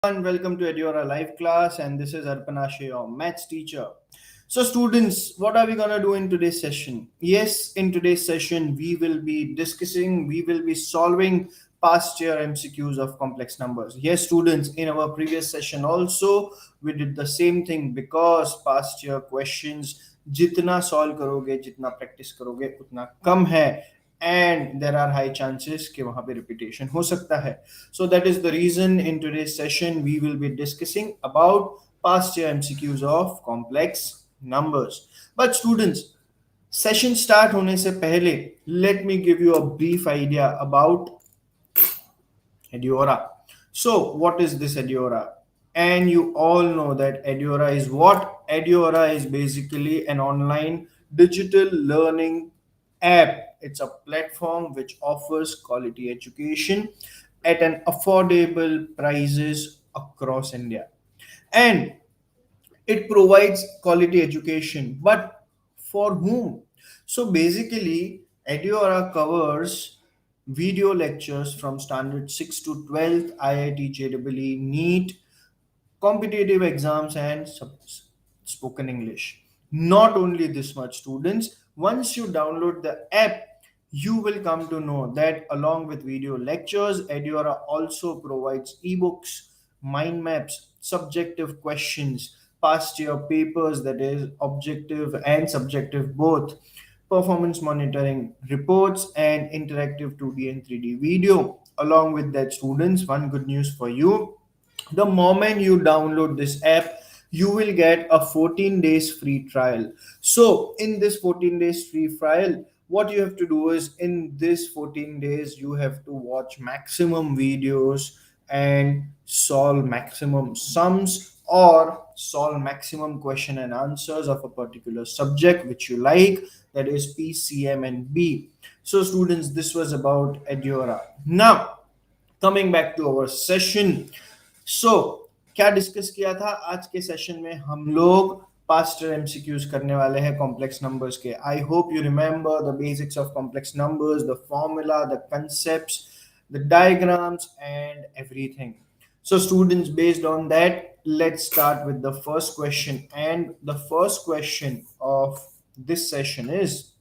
everyone, welcome to Eduauraa Live Class, and this is Arpan Ashar, your maths teacher. So, students, what are we gonna do in today's session? Yes, in today's session, we will be solving past year MCQs of complex numbers. Yes, students, in our previous session also, we did the same thing because past year questions जितना solve करोगे जितना practice करोगे उतना कम है and there are high chances कि वहां पे repetition हो सकता है. So that is the reason in today's session we will be discussing about past year MCQs of complex numbers. But students, session start होने से पहले let me give you a brief idea about Eduauraa. So what is this Eduauraa? And you all know that Eduauraa is what? Eduauraa is basically an online digital learning app. It's a platform which offers quality education at an affordable prices across India. And it provides quality education, but for whom? So basically, Eduauraa covers video lectures from standard 6 to 12th, IIT, JEE, NEET, competitive exams, and spoken English. Not only this much, students, once you download the app, you will come to know that along with video lectures, Eduauraa also provides ebooks, mind maps, subjective questions, past year papers, that is objective and subjective both, performance monitoring reports, and interactive 2D and 3D video. Along with that, students, one good news for you: the moment you download this app, you will get a 14 days free trial. So in this 14 days free trial, what you have to do is in this 14 days you have to watch maximum videos and solve maximum sums or solve maximum question and answers of a particular subject which you like, that is PCM and B. So students, this was about Eduauraa. Now coming back to our session. सो क्या discuss किया था आज के session में? हम लोग past MCQs करने वाले हैं कॉम्प्लेक्स नंबर्स के. आई hope you remember the basics of complex numbers, the formula, the concepts, the diagrams and everything. So students, based on that, let's start with the first question. And the first question of this session is,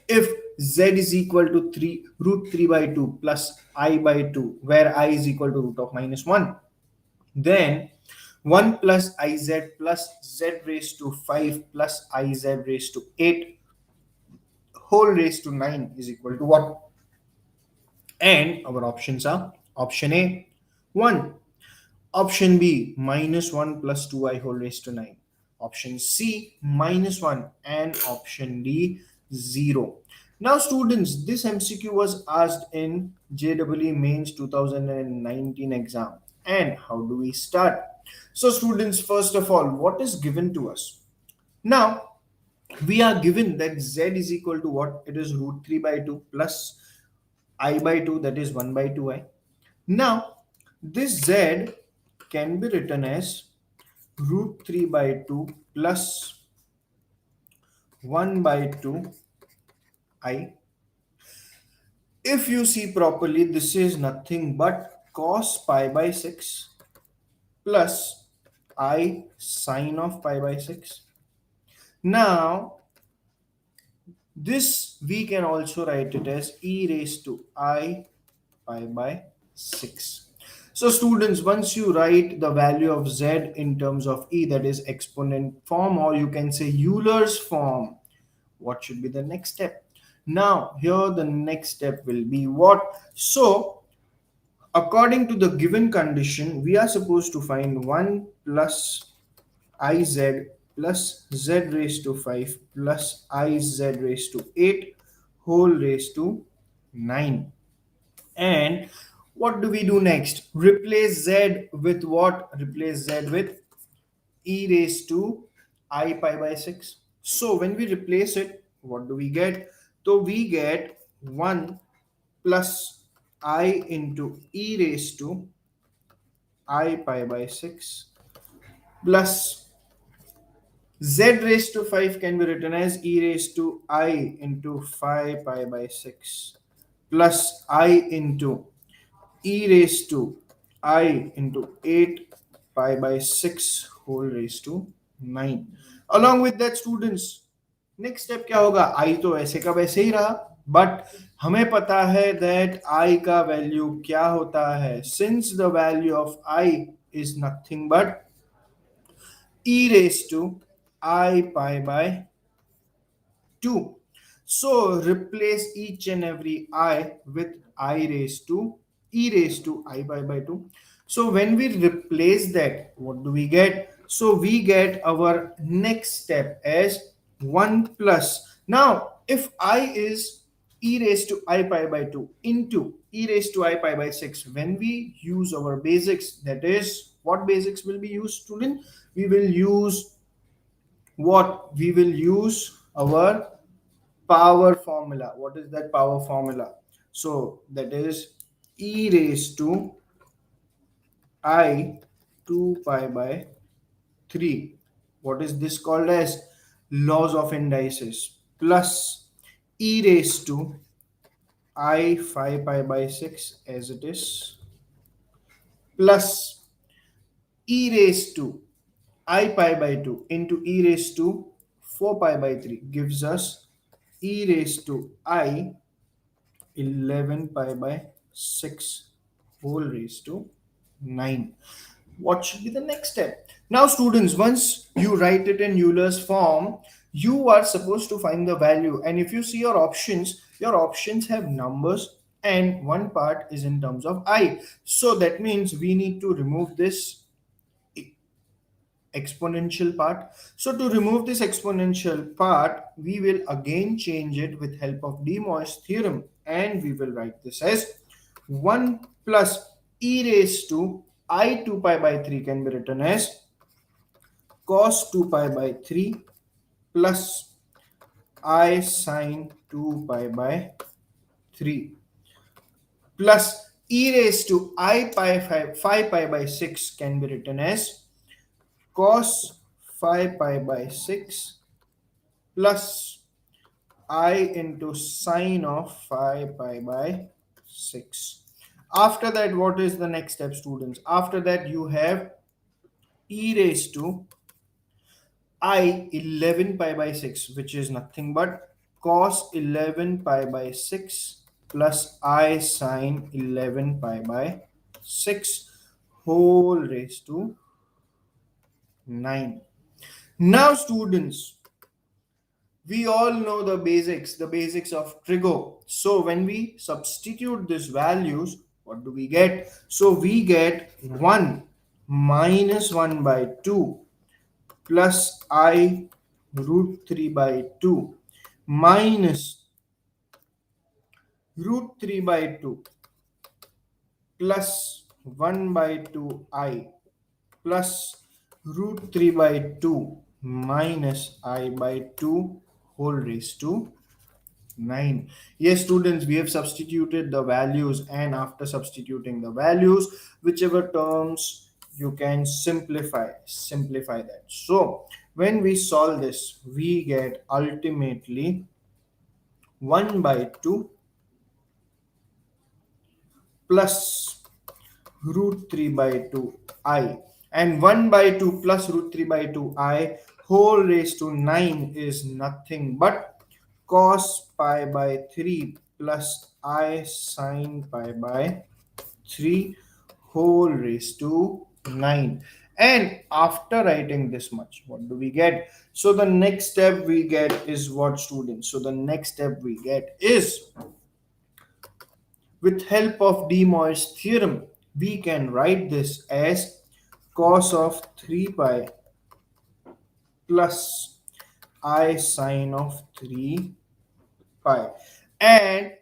if z is equal to 3 root 3 by 2 plus I by 2, where I is equal to root of minus 1, then 1 plus iz plus z raised to 5 plus iz raised to 8 whole raised to 9 is equal to what? And our options are: option A 1, option B minus 1 plus 2i whole raised to 9, option C minus 1, and option D 0. Now students, this MCQ was asked in JEE Mains 2019 exam. And how do we start? So students, first of all, what is given to us? Now we are given that z is equal to what? It is root 3 by 2 plus I by 2, that is 1 by 2i. Now this z can be written as root 3 by 2 plus 1 by 2 I. If you see properly, this is nothing but cos pi by 6 plus I sine of pi by 6. Now this we can also write it as e raised to I pi by 6. So students, once you write the value of z in terms of e, that is exponent form, or you can say Euler's form, what should be the next step? Now here the next step will be what? So according to the given condition, we are supposed to find 1 plus iz plus z raised to 5 plus iz raised to 8 whole raised to 9. And what do we do next? Replace z with what? Replace z with e raised to I pi by 6. So when we replace it, what do we get? So we get 1 plus I into e raised to I pi by 6 plus z raised to 5 can be written as e raised to I into 5 pi by 6 plus I into e raised to I into 8 pi by 6 whole raised to 9. Along with that students, next step क्या होगा? I तो ऐसे का वैसे ही रहा, but हमें पता है that I का वैल्यू क्या होता है. Since the value of I is nothing but e raised to I pi by 2. So replace each and every I with I raised to e raised to I pi by 2. So when we replace that, what do we get? So we get our next step as 1 plus. Now if I is e raised to I pi by 2 into e raised to I pi by 6, when we use our basics, that is what basics will be used, student? We will use what? We will use our power formula. What is that power formula? So that is e raised to I 2 pi by 3. What is this called as? Laws of indices, plus e raised to I 5 pi by 6 as it is, plus e raised to I pi by 2 into e raised to 4 pi by 3 gives us e raised to I 11 pi by 6 whole raised to 9. What should be the next step? Now students, once you write it in Euler's form, you are supposed to find the value, and if you see your options have numbers and one part is in terms of I. So that means we need to remove this exponential part. So to remove this exponential part, we will again change it with help of De Moivre's theorem, and we will write this as 1 plus e raised to I 2 pi by 3 can be written as cos 2 pi by 3 plus I sine 2 pi by 3 plus e raised to I pi 5 pi by 6 can be written as cos 5 pi by 6 plus I into sine of 5 pi by 6. After that, what is the next step, students? After that, you have e raised to I 11 pi by 6, which is nothing but cos 11 pi by 6 plus I sine 11 pi by 6 whole raised to 9. Now, students, we all know the basics of trigo. So when we substitute these values, what do we get? So we get 1 minus 1 by 2 plus I root 3 by 2 minus root 3 by 2 plus 1 by 2 I plus root 3 by 2 minus I by 2 whole raised to 9. Yes, students, we have substituted the values, and after substituting the values, whichever terms you can simplify that. So when we solve this, we get ultimately 1 by 2 plus root 3 by 2 I, and 1 by 2 plus root 3 by 2 I whole raised to 9 is nothing but cos pi by 3 plus I sine pi by 3 whole raised to 9. And after writing this much, what do we get? So the next step we get is what, students? So the next step we get is, with help of De Moivre's theorem, we can write this as cos of 3 pi plus I sine of 3 pi. And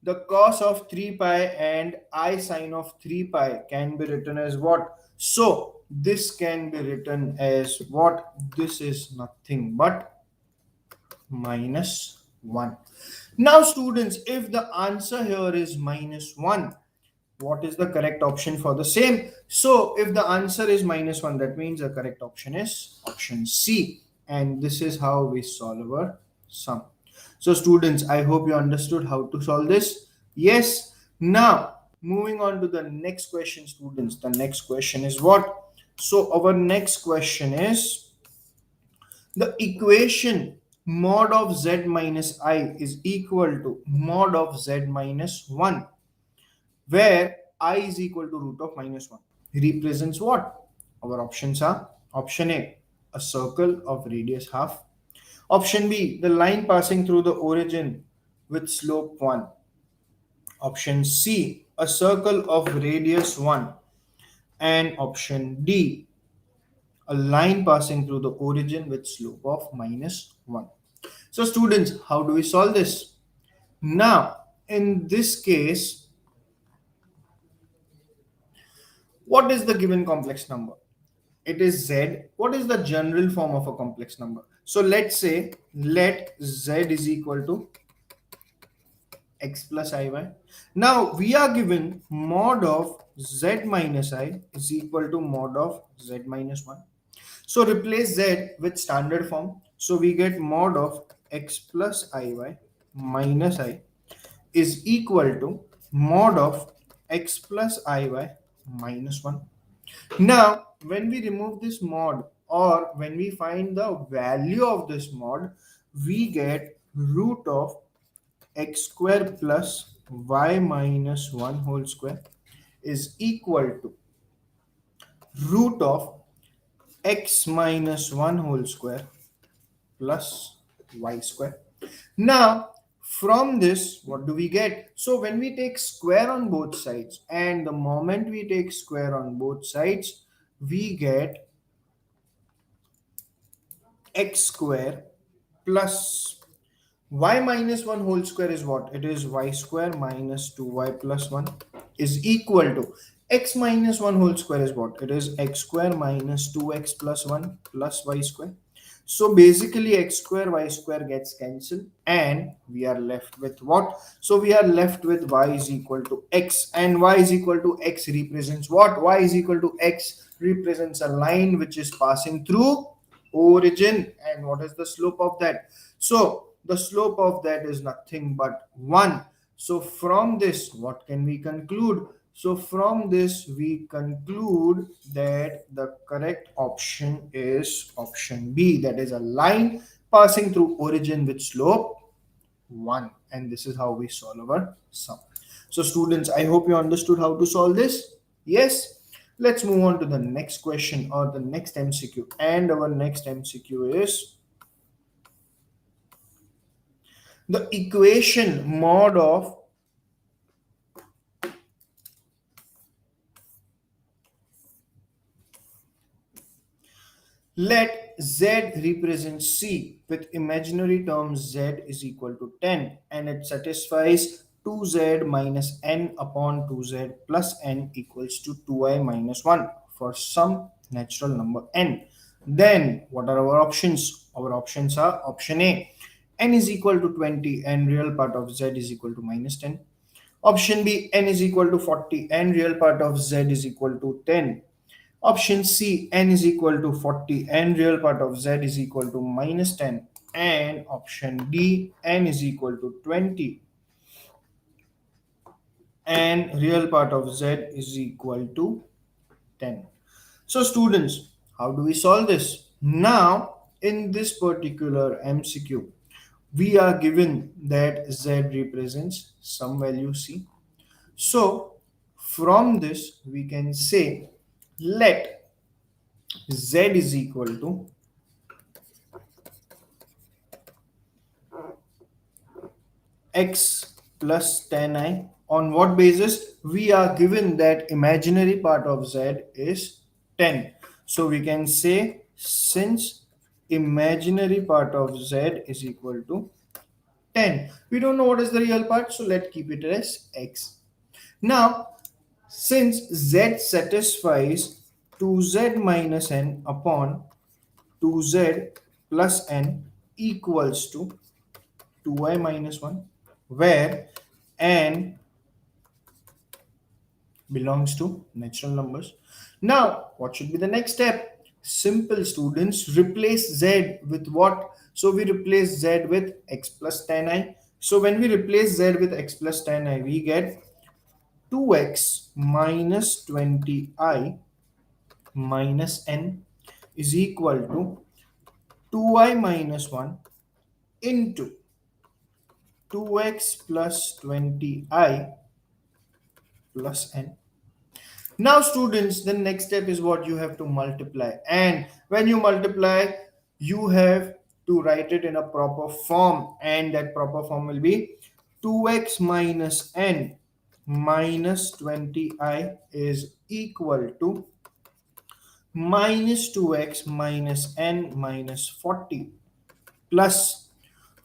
the cos of 3 pi and I sine of 3 pi can be written as what? So this can be written as what? This is nothing but minus 1. Now students, if the answer here is minus 1, what is the correct option for the same? So if the answer is minus 1, that means the correct option is option C. And this is how we solve our sum. So students, I hope you understood how to solve this. Yes. Now moving on to the next question, students. The next question is what? So our next question is the equation mod of z minus I is equal to mod of z minus 1, where I is equal to root of minus 1 represents what? Our options are option A circle of radius half, option B, the line passing through the origin with slope 1, option C, a circle of radius 1, and option D, a line passing through the origin with slope of minus 1. So students, how do we solve this? Now, in this case, what is the given complex number? It is z. What is the general form of a complex number? So let's say let z is equal to x plus iy. Now we are given mod of z minus I is equal to mod of z minus 1. So replace z with standard form. So we get mod of x plus iy minus I is equal to mod of x plus iy minus 1. Now, when we remove this mod or when we find the value of this mod, we get root of x square plus y minus 1 whole square is equal to root of x minus 1 whole square plus y square. Now, from this, what do we get? So when we take square on both sides, and the moment we take square on both sides, we get x square plus y minus 1 whole square is what? It is y square minus 2y plus 1 is equal to x minus 1 whole square is what? It is x square minus 2x plus 1 plus y square. So basically x square y square gets cancelled and we are left with what? So we are left with y is equal to x, and y is equal to x represents what? Y is equal to x represents a line which is passing through origin. And what is the slope of that? So the slope of that is nothing but 1. So from this, what can we conclude? So from this, we conclude that the correct option is option B, that is a line passing through origin with slope 1. And this is how we solve our sum. So students, I hope you understood how to solve this. Yes. Let's move on to the next question or the next MCQ. And our next MCQ is the equation mod of let z represent c with imaginary term z is equal to 10, and it satisfies 2z minus n upon 2z plus n equals to 2i minus 1 for some natural number n. Then what are our options? Our options are option A, n is equal to 20 and real part of z is equal to minus 10. Option B, n is equal to 40 and real part of z is equal to 10. Option C, n is equal to 40 and real part of z is equal to minus 10. And option D, n is equal to 20 and real part of z is equal to 10. So students, how do we solve this? Now, in this particular MCQ, we are given that z represents some value c. So from this, we can say let z is equal to x plus 10i. On what basis? We are given that imaginary part of z is 10. So we can say since imaginary part of z is equal to 10, we don't know what is the real part, so let's keep it as x. Now, since z satisfies 2z minus n upon 2z plus n equals to 2i minus 1, where n belongs to natural numbers. Now, what should be the next step? Simple, students. Replace z with what? So we replace z with x plus 10i. So when we replace z with x plus 10i, we get 2x minus 20i minus n is equal to 2i minus 1 into 2x plus 20i plus n. Now students, the next step is what you have to multiply, and when you multiply you have to write it in a proper form, and that proper form will be 2x minus n minus 20i is equal to minus 2x minus n minus 40 plus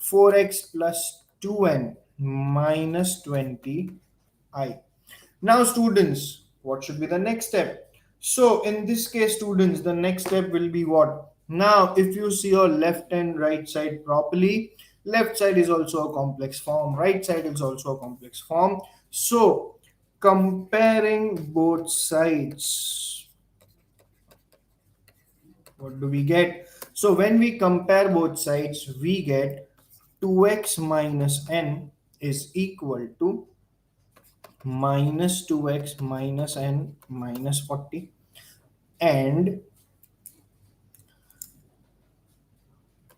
4x plus 2n minus 20i. Now students, what should be the next step? So in this case students, the next step will be what? Now if you see your left and right side properly, left side is also a complex form, right side is also a complex form. So comparing both sides, what do we get? So when we compare both sides, we get 2x minus n is equal to minus 2x minus n minus 40, and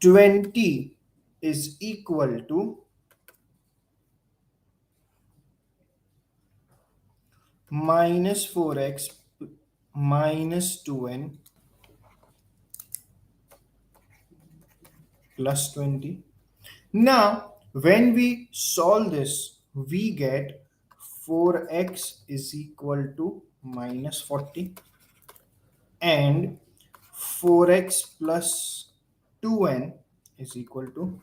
20 is equal to minus 4x minus 2n plus 20. Now when we solve this, we get 4x is equal to minus 40 and 4x plus 2n is equal to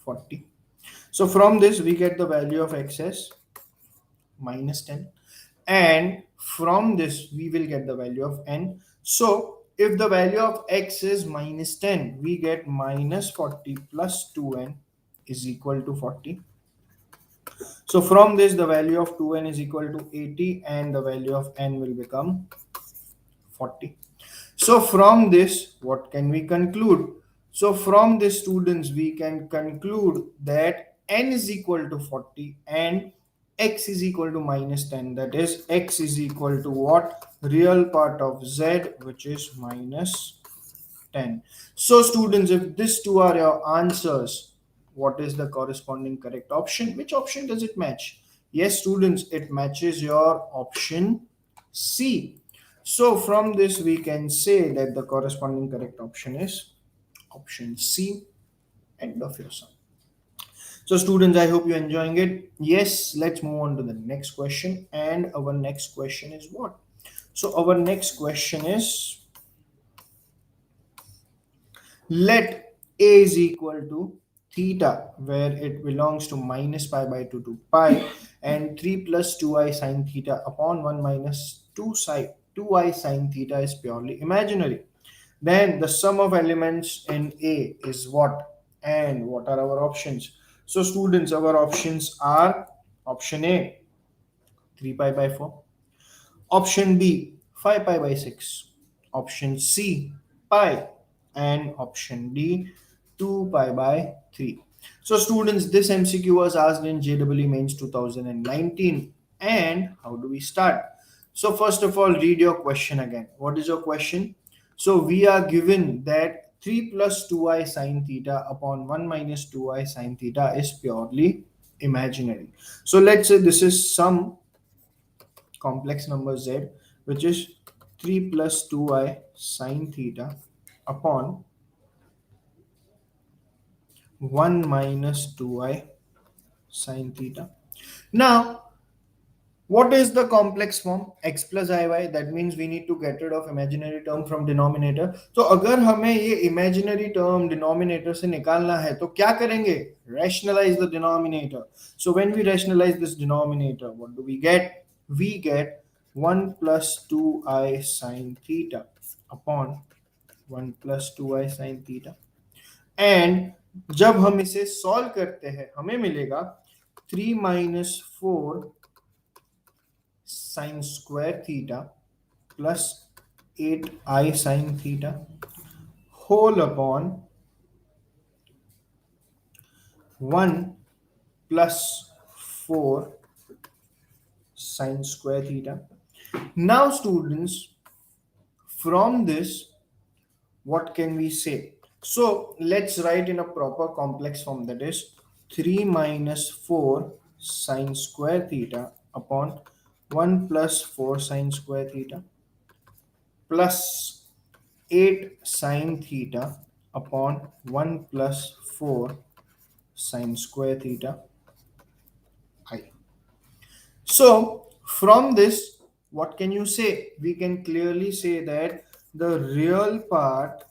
40. So from this we get the value of x as minus 10, and from this we will get the value of n. So if the value of x is minus 10, we get minus 40 plus 2n is equal to 40. So from this the value of 2n is equal to 80 and the value of n will become 40. So from this, what can we conclude? So from this students, we can conclude that n is equal to 40 and x is equal to minus 10. That is, x is equal to what? Real part of z, which is minus 10. So students, if these two are your answers, what is the corresponding correct option? Which option does it match? Yes students, it matches your option C. So from this we can say that the corresponding correct option is option C. End of your sum. So students, I hope you're enjoying it. Yes, let's move on to the next question. And our next question is what? So our next question is, let a is equal to theta, where it belongs to minus pi by 2 to pi, and 3 plus 2i sine theta upon 1 minus 2i sine theta is purely imaginary. Then the sum of elements in A is what? And what are our options? So students, our options are option A, 3 pi by 4. Option B, 5 pi by 6. Option C, pi. And option D, 2 pi by 3. So students, this MCQ was asked in JEE Mains 2019. And how do we start? So first of all, read your question again. What is your question? So we are given that 3 plus 2i sine theta upon 1 minus 2i sine theta is purely imaginary. So let's say this is some complex number z, which is 3 plus 2i sine theta upon 1 minus 2i sine theta. Now what is the complex form? X plus iy. That means we need to get rid of imaginary term from denominator. So अगर हमें ये imaginary term denominator से निकालना है तो क्या करेंगे? Rationalize the denominator. So when we rationalize this denominator, what do we get? We get 1 plus 2i sine theta upon 1 plus 2i sine theta. And जब हम इसे solve करते हैं हमें मिलेगा 3 minus 4 sine square theta plus 8i sine theta whole upon 1 plus 4 sine square theta. Now students, from this, what can we say? So let's write in a proper complex form, that is 3 minus 4 sine square theta upon 1 plus 4 sine square theta plus 8 sine theta upon 1 plus 4 sine square theta I. So from this, what can you say? We can clearly say that the real part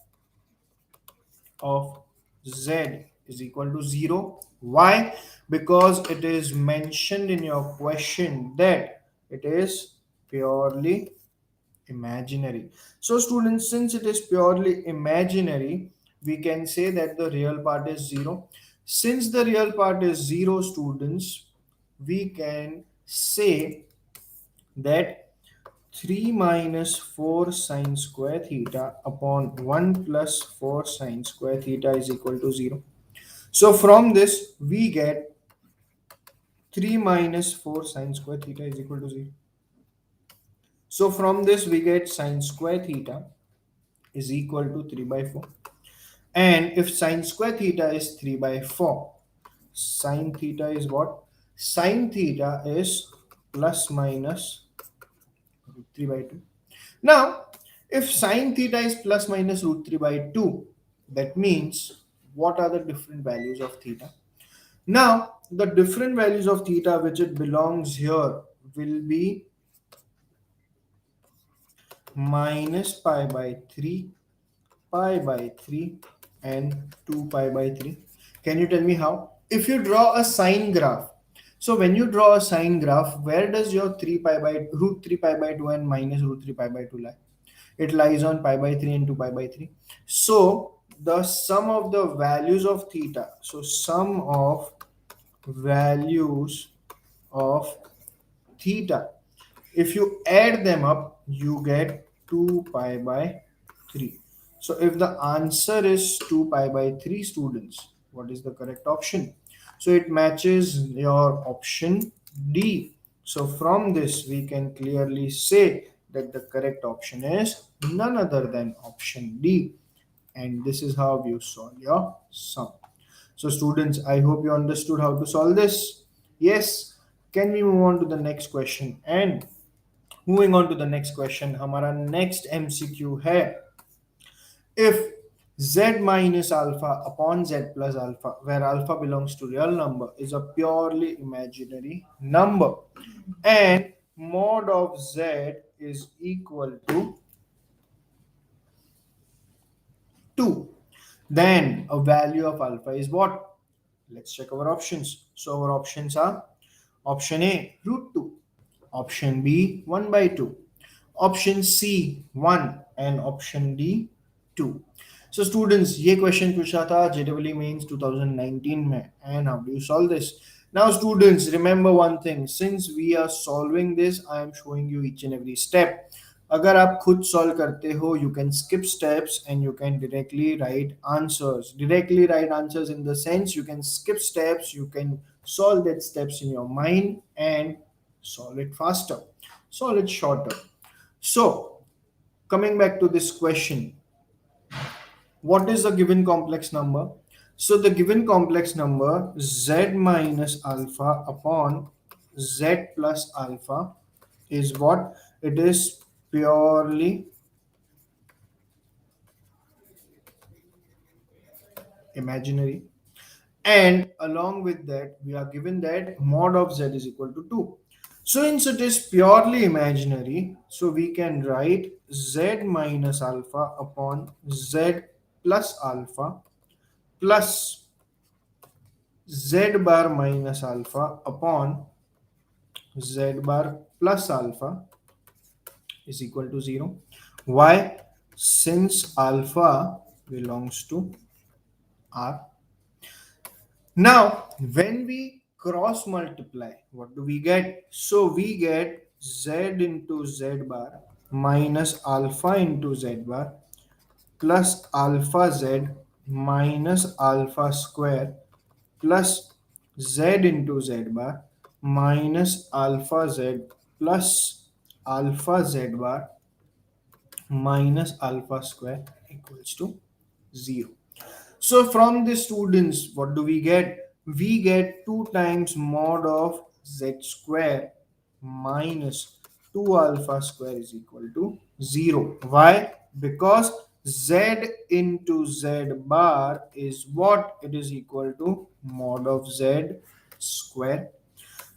of z is equal to 0. Why? Because it is mentioned in your question that it is purely imaginary. So students, since it is purely imaginary, we can say that the real part is 0. Since the real part is 0, students, we can say that 3 minus 4 sine square theta upon 1 plus 4 sine square theta is equal to 0. So from this, we get 3 minus 4 sine square theta is equal to 0. So from this, we get sine square theta is equal to 3 by 4. And if sine square theta is 3 by 4, sine theta is what? Sine theta is plus minus root 3 by 2. Now, if sine theta is plus minus root 3 by 2, that means what are the different values of theta? Now, the different values of theta which it belongs here will be minus pi by 3, pi by 3, and 2 pi by 3. Can you tell me how? If you draw a sine graph, so when you draw a sine graph, where does your 3 pi by root 3 pi by 2 and minus root 3 pi by 2 lie? It lies on pi by 3 and 2 pi by 3. So the sum of the values of theta, so sum of values of theta, if you add them up, you get 2 pi by 3. So if the answer is 2 pi by 3, students, what is the correct option? So it matches your option D. So from this, we can clearly say that the correct option is none other than option D. And this is how you solve your sum. So students, I hope you understood how to solve this. Yes. Can we move on to the next question? And moving on to the next question, हमारा next MCQ है if z minus alpha upon z plus alpha, where alpha belongs to real number, is a purely imaginary number and mod of z is equal to 2, then a value of alpha is what? Let's check our options. So our options are option A root 2, option B 1 by 2, option C 1 and option D 2. So students, ये question पूछा था JEE Mains 2019 में, and how do you solve this? Now students, remember one thing, since we are solving this, I am showing you each and every step. अगर आप खुद solve करते हो, you can skip steps and you can directly write answers. Directly write answers in the sense you can skip steps, you can solve that steps in your mind and solve it faster, solve it shorter. So coming back to this question, what is the given complex number? So the given complex number z minus alpha upon z plus alpha is what? It is purely imaginary, and along with that we are given that mod of z is equal to 2. So since it is purely imaginary, so we can write z minus alpha upon z plus alpha plus z bar minus alpha upon z bar plus alpha is equal to 0. Why? Since alpha belongs to R. Now, when we cross multiply, what do we get? So we get z into z bar minus alpha into z bar plus alpha z minus alpha square plus z into z bar minus alpha z plus alpha z bar minus alpha square equals to 0. So from the students, what do we get? We get 2 times mod of z square minus 2 alpha square is equal to 0. Why? Because z into z bar is what? It is equal to mod of z square.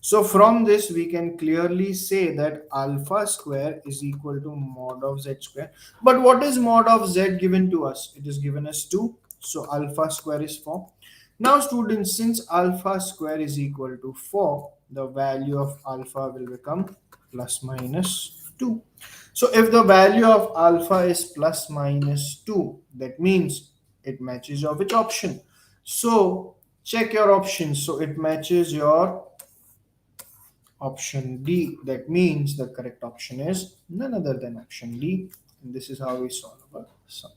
So from this we can clearly say that alpha square is equal to mod of z square. But what is mod of z given to us? It is given as 2. So alpha square is 4. Now students, since alpha square is equal to 4, the value of alpha will become plus minus 2. So if the value of alpha is plus minus 2, that means it matches your which option? So check your options. So it matches your option D. That means the correct option is none other than option D. And this is how we solve our sum.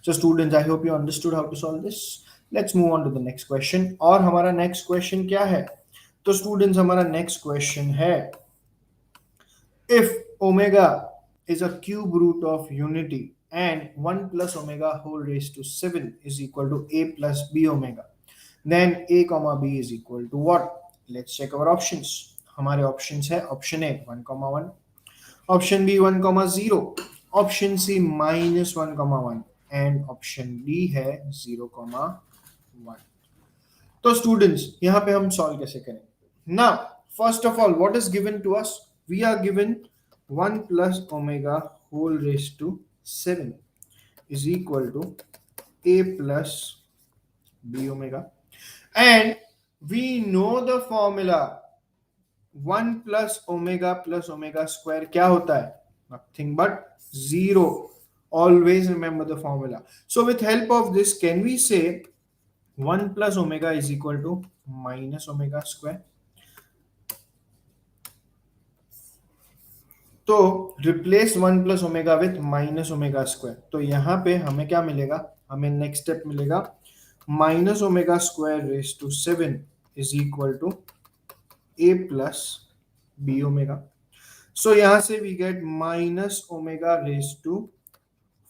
So students, I hope you understood how to solve this. Let's move on to the next question. और हमारा next question क्या है? तो students, हमारा next question है, if omega is a cube root of unity and 1 plus omega whole raised to 7 is equal to a plus b omega, then a comma b is equal to what? Let's check our options. हमारे options है option A 1 comma 1, option B 1 comma 0, option C minus 1 comma 1 and option D है 0 comma 1. तो students, यहाँ पे हम solve कैसे करेंगे? Now, first of all, what is given to us? We are given 1 plus omega whole raised to 7 is equal to a plus b omega, and we know the formula 1 plus omega square क्या होता है? Nothing but 0. Always remember the formula. So with help of this, can we say 1 plus omega is equal to minus omega square? तो replace 1 plus omega with minus omega square. तो यहाँ पे हमें क्या मिलेगा? हमें नेक्स्ट स्टेप मिलेगा minus omega square raise to 7 is equal to a plus b omega. So यहाँ से we get minus omega raised to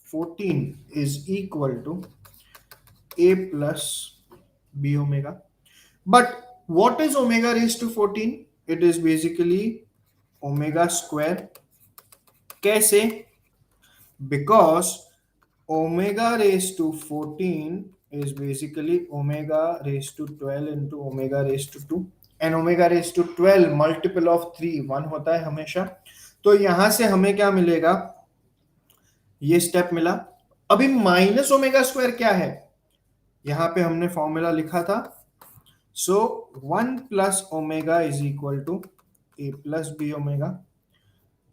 14 is equal to a plus b omega. But what is omega raised to 14? It is basically omega square. कैसे? Because omega raised to 14 is basically omega raised to 12 into omega raised to 2. And omega raise to 12 multiple of 3 1 होता है हमेशा. तो यहां से हमें क्या मिलेगा? ये स्टेप मिला. अभी माइनस ओमेगा स्क्वायर क्या है? यहां पे हमने फॉर्मूला लिखा था. So 1 plus omega is equal to A plus B omega.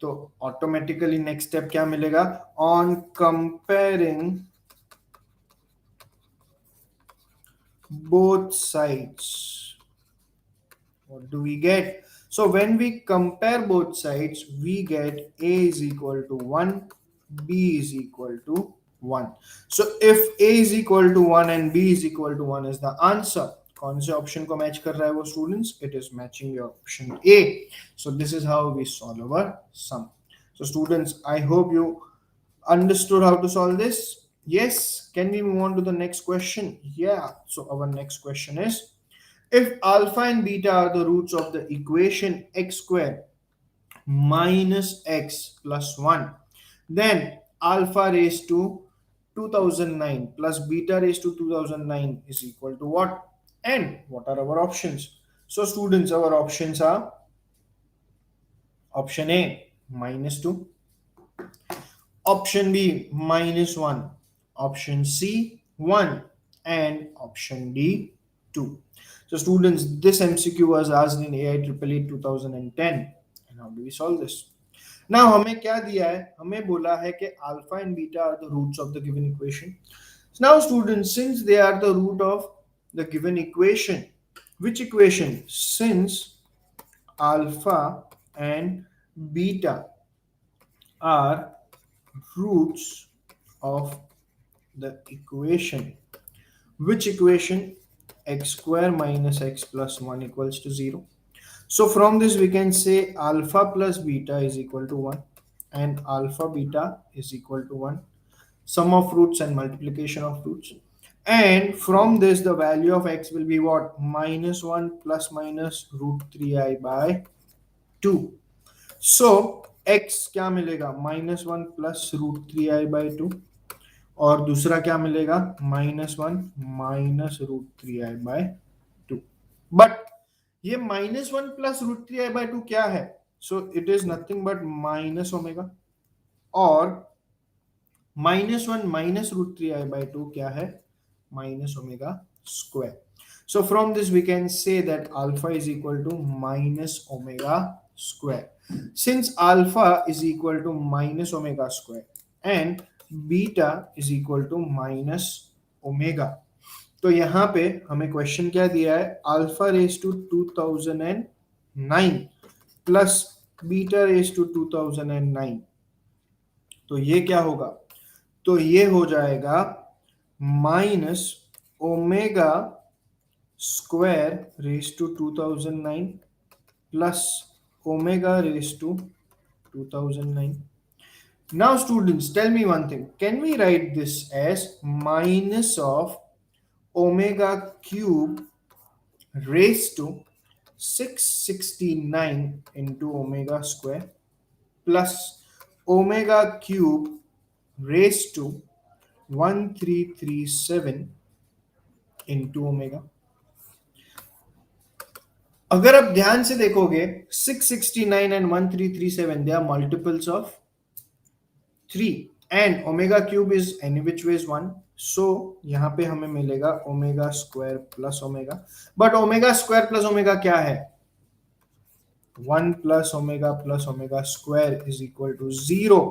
तो ऑटोमेटिकली नेक्स्ट स्टेप क्या मिलेगा? On comparing both sides, what do we get? So when we compare both sides, we get a is equal to 1, b is equal to 1. So if a is equal to 1 and b is equal to 1 is the answer, कौन से option को match कर रहा है वो students? It is matching your option A. So this is how we solve our sum. So students, I hope you understood how to solve this. Yes, can we move on to the next question? Yeah, so our next question is, if alpha and beta are the roots of the equation x square minus x plus 1, then alpha raised to 2009 plus beta raised to 2009 is equal to what? And what are our options? So students, our options are option A minus 2, option B minus 1, option C 1, and option D 2. So students, this MCQ was asked in AIEEE 2010. And how do we solve this? Now हमें क्या दिया है? हमें बोला है कि alpha and beta are the roots of the given equation. So now students, since they are the root of the given equation, which equation? Since alpha and beta are roots of the equation, which equation? X square minus x plus 1 equals to 0. So from this we can say alpha plus beta is equal to 1 and alpha beta is equal to 1, sum of roots and multiplication of roots. And from this the value of x will be what? Minus 1 plus minus root 3i by 2. So x क्या मिलेगा? Minus one plus root three i by two, और दूसरा क्या मिलेगा? Minus one minus root three i by two. But ये minus one plus root three i by two क्या है? So it is nothing but minus omega, और minus one minus root three i by two क्या है? Minus omega square. So from this we can say that alpha is equal to minus omega square. Since alpha is equal to minus omega square and beta is equal to minus omega, तो यहाँ पे हमें question क्या दिया है? Alpha raise to 2009 plus beta raise to 2009. तो ये क्या होगा? तो ये हो जाएगा minus omega square raised to 2009 plus omega raised to 2009. Now students, tell me one thing. Can we write this as minus of omega cube raised to 669 into omega square plus omega cube raised to 1337 into omega? अगर आप ध्यान से देखोगे 669 and 1337 they are multiples of 3 and omega cube is any which way is 1, so यहाँ पे हमें मिलेगा omega square plus omega. But omega square plus omega क्या है? 1 plus omega square is equal to 0.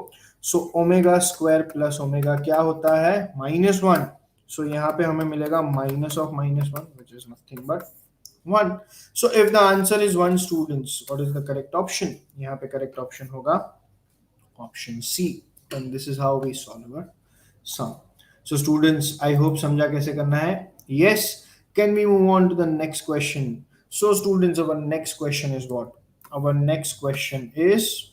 So omega square plus omega क्या होता है? Minus 1. सो यहाँ पे हमें मिलेगा minus of minus 1 which is nothing but 1. So if the answer is 1 students, what is the correct option? यहाँ पे correct option होगा option C. And this is how we solve our sum. So students, I hope समझा कैसे करना है. Yes. Can we move on to the next question? So students, our next question is what? Our next question is,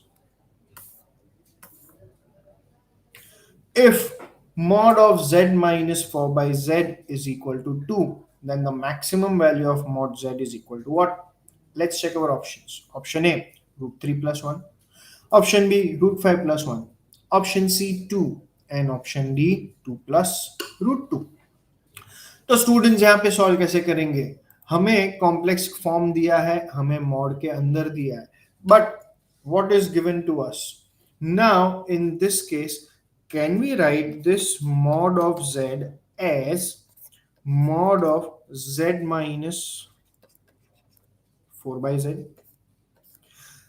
if mod of z minus 4 by z is equal to 2, then the maximum value of mod z is equal to what? Let's check our options. Option A, root 3 plus 1. Option B, root 5 plus 1. Option C, 2. And option D, 2 plus root 2. तो students यहाँ पे solve कैसे करेंगे? हमें complex form दिया है, हमें mod के अंदर दिया है, but what is given to us? Now in this case, can we write this mod of z as mod of z minus 4 by z?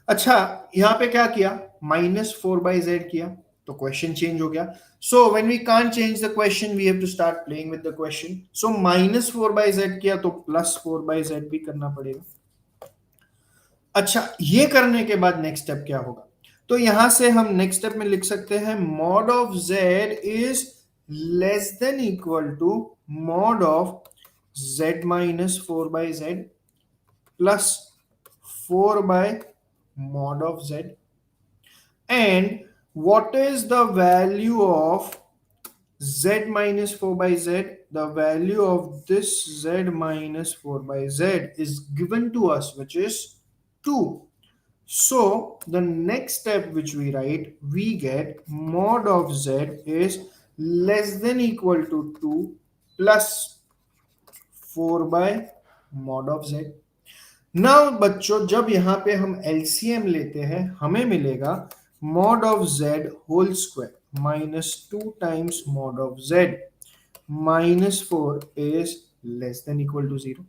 अच्छा, यहां पे क्या किया? माइनस 4 by z किया, तो क्वेश्चन चेंज हो गया. So when we can't change the question, we have to start playing with the question. So minus 4 by z किया तो प्लस 4 by z भी करना पड़ेगा. अच्छा, ये करने के बाद नेक्स्ट स्टेप क्या होगा? तो यहां से हम नेक्स्ट स्टेप में लिख सकते हैं mod of z is less than equal to mod of z minus 4 by z plus 4 by mod of z. And what is the value of z minus 4 by z? The value of this z minus 4 by z is given to us, which is 2. So the next step which we write, we get mod of z is less than equal to 2 plus 4 by mod of z. Now बच्चों, जब यहाँ पे हम LCM लेते हैं, हमें मिलेगा mod of z whole square minus 2 times mod of z minus 4 is less than equal to 0.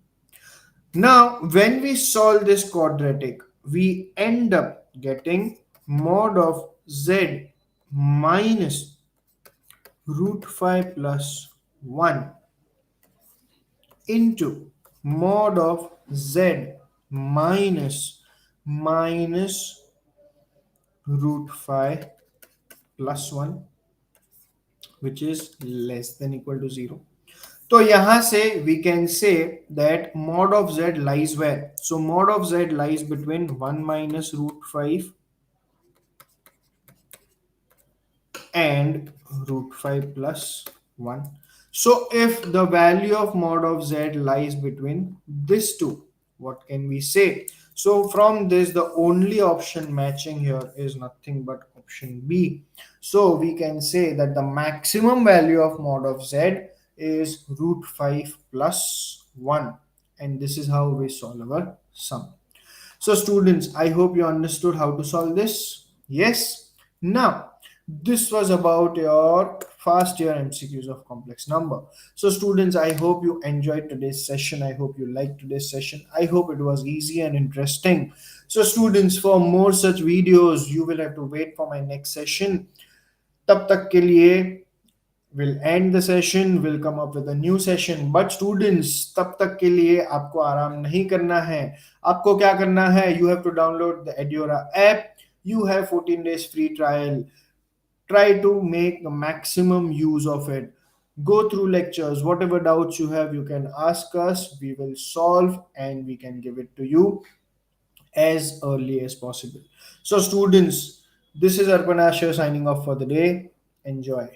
Now, when we solve this quadratic, we end up getting mod of z minus root 5 plus 1 into mod of z minus root 5 plus 1, which is less than equal to 0. तो यहाँ से we can say that mod of z lies where? So mod of z lies between 1 minus root 5 and root 5 plus 1. So if the value of mod of z lies between these two, what can we say? So from this, the only option matching here is nothing but option B. So we can say that the maximum value of mod of z is root 5 plus 1. And this is how we solve our sum. So students, I hope you understood how to solve this. Yes. Now, this was about your first year MCQs of complex number. So students, I hope you enjoyed today's session. I hope you liked today's session. I hope it was easy and interesting. So students, for more such videos, you will have to wait for my next session. तब तक के लिए we'll end the session, we'll come up with a new session. But students, तब तक के लिए आपको आराम नहीं करना है. आपको क्या करना है? You have to download the Eduauraa app. You have 14 days free trial. Try to make the maximum use of it. Go through lectures. Whatever doubts you have, you can ask us. We will solve and we can give it to you as early as possible. So students, this is Arpan Ashar signing off for the day. Enjoy.